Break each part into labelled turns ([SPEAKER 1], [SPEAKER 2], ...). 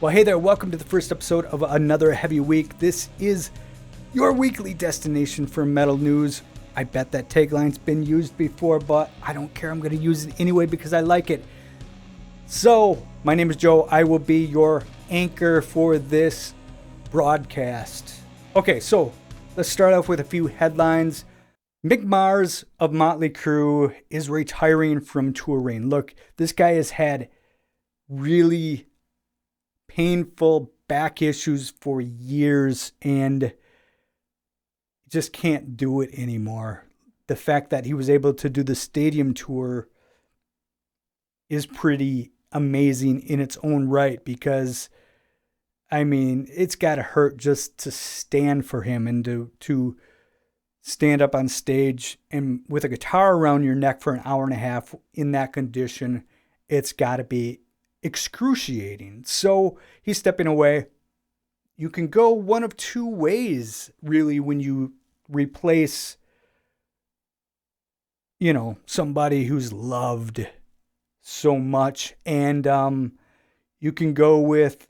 [SPEAKER 1] Well, hey there, welcome to the first episode of another Heavy Week. This is your weekly destination for metal news. I bet that tagline's been used before, but I don't care. I'm going to use it anyway because I like it. So, my name is Joe. I will be your anchor for this broadcast. Okay, so let's start off with a few headlines. Mick Mars of Motley Crue is retiring from touring. Look, this guy has had really painful back issues for years and just can't do it anymore. The fact that he was able to do the stadium tour is pretty amazing in its own right because, I mean, it's got to hurt just to stand for him and to stand up on stage and with a guitar around your neck for an hour and a half in that condition. It's got to be excruciating. So he's stepping away. You can go one of two ways, really, when you replace, somebody who's loved so much. And you can go with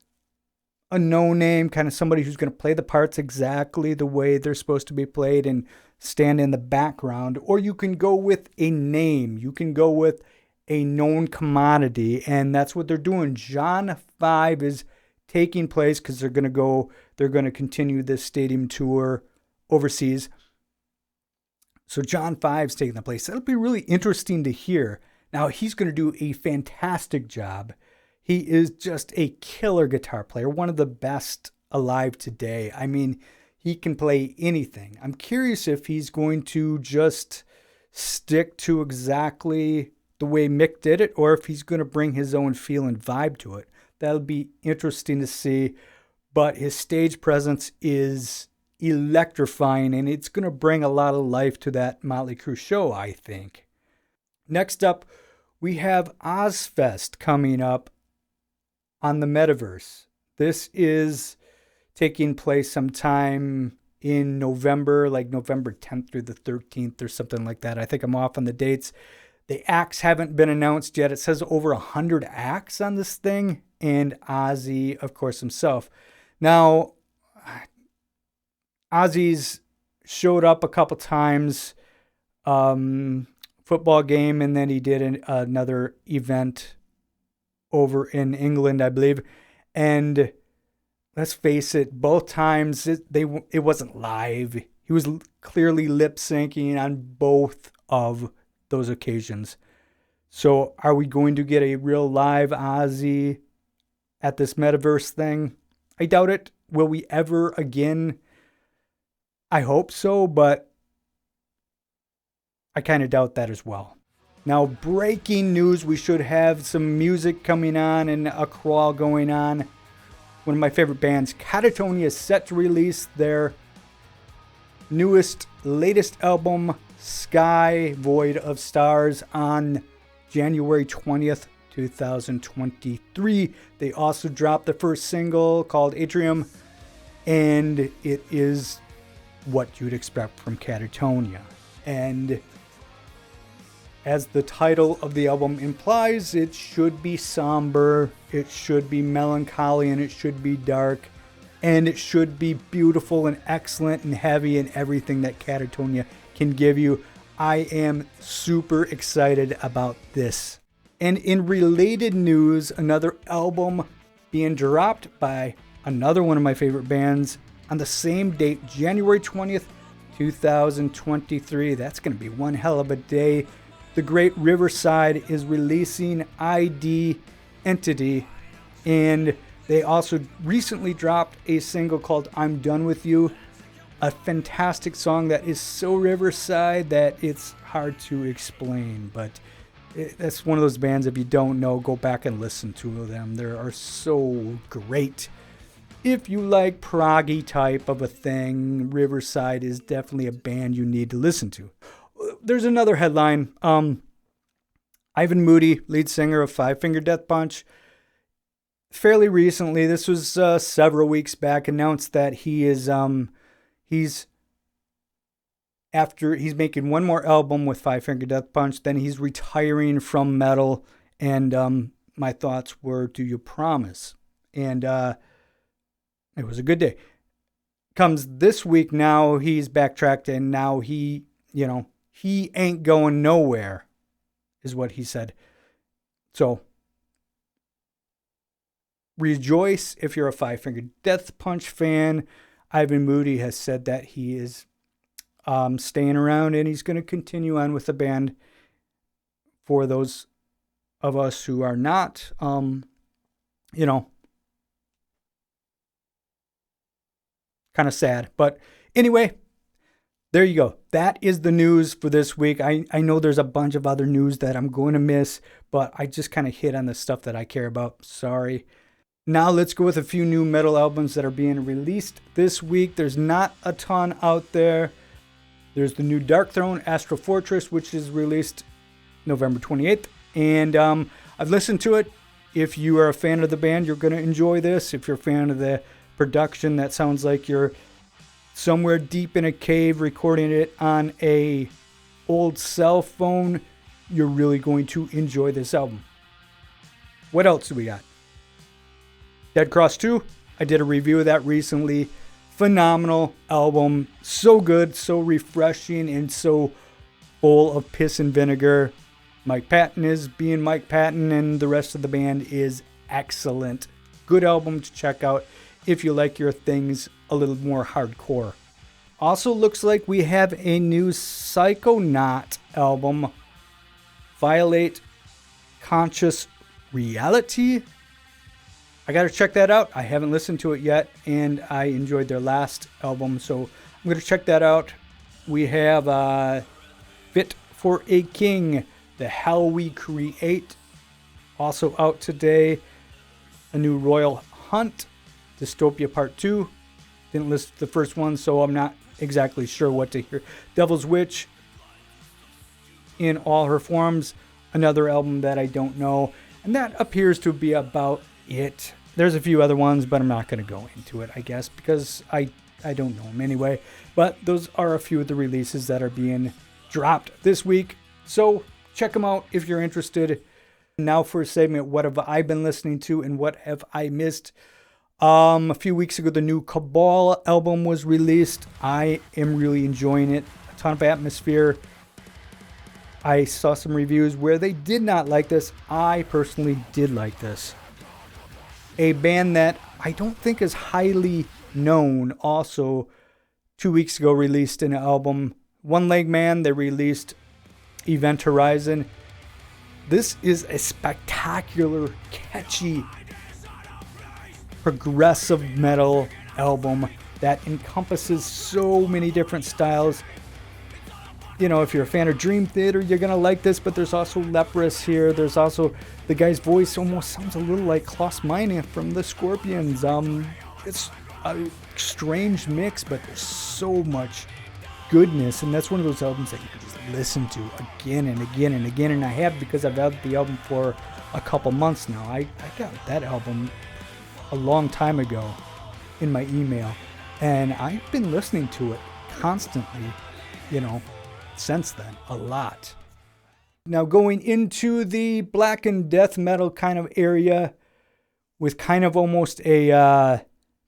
[SPEAKER 1] a no-name, kind of somebody who's going to play the parts exactly the way they're supposed to be played and stand in the background. Or you can go with a name. You can go with a known commodity, and that's what they're doing. John 5 is taking place because they're going to continue this stadium tour overseas. So John 5's taking the place. That'll be really interesting to hear. Now, he's going to do a fantastic job. He is just a killer guitar player, one of the best alive today. I mean, he can play anything. I'm curious if he's going to just stick to exactly the way Mick did it, or if he's going to bring his own feel and vibe to it. That'll be interesting to see. But his stage presence is electrifying, and it's going to bring a lot of life to that Motley Crue show, I think. Next up, we have Ozzfest coming up on the Metaverse. This is taking place sometime in November, like November 10th through the 13th or something like that. I think I'm off on the dates. The acts haven't been announced yet. It says over 100 acts on this thing, and Ozzy, of course, himself. Now, Ozzy's showed up a couple times, football game, and then he did another event over in England, I believe. And let's face it, both times it wasn't live. He was clearly lip syncing on both of those occasions. So are we going to get a real live Ozzy at this Metaverse thing? I doubt it. Will we ever again? I hope so, but I kind of doubt that as well. Now, breaking news, we should have some music coming on and a crawl going on. One of my favorite bands, Katatonia, is set to release their latest album, Sky Void of Stars, on January 20th, 2023. They also dropped the first single called Atrium, and it is what you'd expect from Katatonia. And as the title of the album implies, it should be somber, it should be melancholy, and it should be dark, and it should be beautiful and excellent and heavy and everything that Katatonia can give you. I am super excited about this. And in related news, another album being dropped by another one of my favorite bands on the same date, January 20th, 2023. That's going to be one hell of a day. The Great Riverside is releasing ID Entity, and they also recently dropped a single called I'm Done With You, a fantastic song that is so Riverside that it's hard to explain, but that's one of those bands, if you don't know, go back and listen to them. They are so great. If you like proggy type of a thing, Riverside is definitely a band you need to listen to. There's another headline. Ivan Moody, lead singer of Five Finger Death Punch, fairly recently, this was several weeks back, announced that he's making one more album with Five Finger Death Punch, then he's retiring from metal, and my thoughts were, do you promise? And it was a good day. Comes this week now, he's backtracked, and now he ain't going nowhere, is what he said. So, rejoice if you're a Five Finger Death Punch fan. Ivan Moody has said that he is staying around, and he's going to continue on with the band. For those of us who are not, kind of sad. But anyway, there you go. That is the news for this week. I know there's a bunch of other news that I'm going to miss, but I just kind of hit on the stuff that I care about. Sorry. Now let's go with a few new metal albums that are being released this week. There's not a ton out there. There's the new Darkthrone, Astral Fortress, which is released November 28th. And I've listened to it. If you are a fan of the band, you're going to enjoy this. If you're a fan of the production, that sounds like you're somewhere deep in a cave recording it on a old cell phone, you're really going to enjoy this album. What else do we got? Dead Cross 2. I did a review of that recently. Phenomenal album. So good, so refreshing, and so full of piss and vinegar. Mike Patton is being Mike Patton, and the rest of the band is excellent. Good album to check out if you like your things a little more hardcore. Also looks like we have a new Psychonaut album. Violate Conscious Reality. I gotta check that out. I haven't listened to it yet, and I enjoyed their last album, so I'm gonna check that out. We have Fit for a King, The Hell We Create, also out today. A new Royal Hunt, Dystopia Part 2. Didn't list the first one, so I'm not exactly sure what to hear. Devil's Witch, in all her forms, another album that I don't know, and that appears to be about it. There's a few other ones, but I'm not going to go into it, I guess, because I don't know them anyway. But those are a few of the releases that are being dropped this week, so check them out if you're interested. Now for a segment, what have I been listening to and what have I missed? A few weeks ago, the new Cabal album was released. I am really enjoying it. A ton of atmosphere. I saw some reviews where they did not like this. I personally did like this. A band that I don't think is highly known also 2 weeks ago released an album. One Leg Man, they released Event Horizon. This is a spectacular, catchy, progressive metal album that encompasses so many different styles. You know, if you're a fan of Dream Theater, you're going to like this, but there's also Leprous here. There's also, the guy's voice almost sounds a little like Klaus Meine from the Scorpions. It's a strange mix, but there's so much goodness, and that's one of those albums that you can just listen to again and again and again, and I have because I've had the album for a couple months now. I got that album a long time ago in my email, and I've been listening to it constantly, since then, a lot. Now going into the black and death metal kind of area with kind of almost a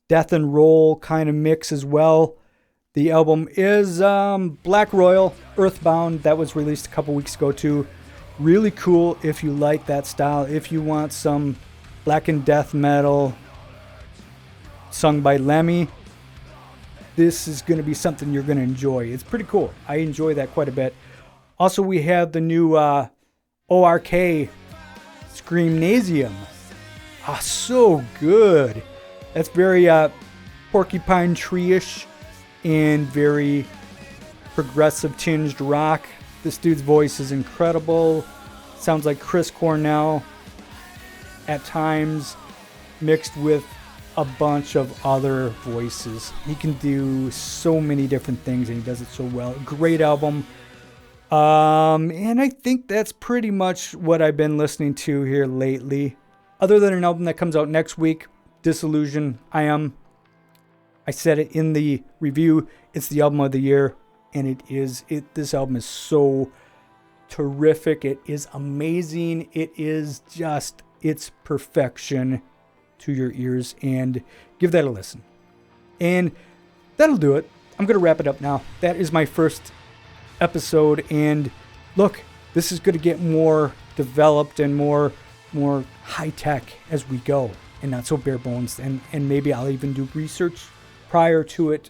[SPEAKER 1] death and roll kind of mix as well. The album is Black Royal, Earthbound. That was released a couple weeks ago too. Really cool if you like that style. If you want some black and death metal sung by Lemmy, this is going to be something you're going to enjoy. It's pretty cool. I enjoy that quite a bit. Also, we have the new ORK Screamnasium. So good. That's very Porcupine Tree-ish and very progressive tinged rock. This dude's voice is incredible. Sounds like Chris Cornell at times, mixed with a bunch of other voices. He can do so many different things, and he does it so well. Great album. And I think that's pretty much what I've been listening to here lately. Other than an album that comes out next week, Disillusion. I said it in the review. It's the album of the year, and it is. This album is so terrific. It is amazing. It is just, it's perfection. to your ears and give that a listen. And that'll do it. I'm going to wrap it up now. That is my first episode. And look, this is going to get more developed and more high tech as we go, and not so bare bones. And maybe I'll even do research prior to it.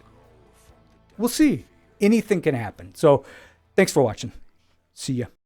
[SPEAKER 1] We'll see. Anything can happen. So thanks for watching. See ya.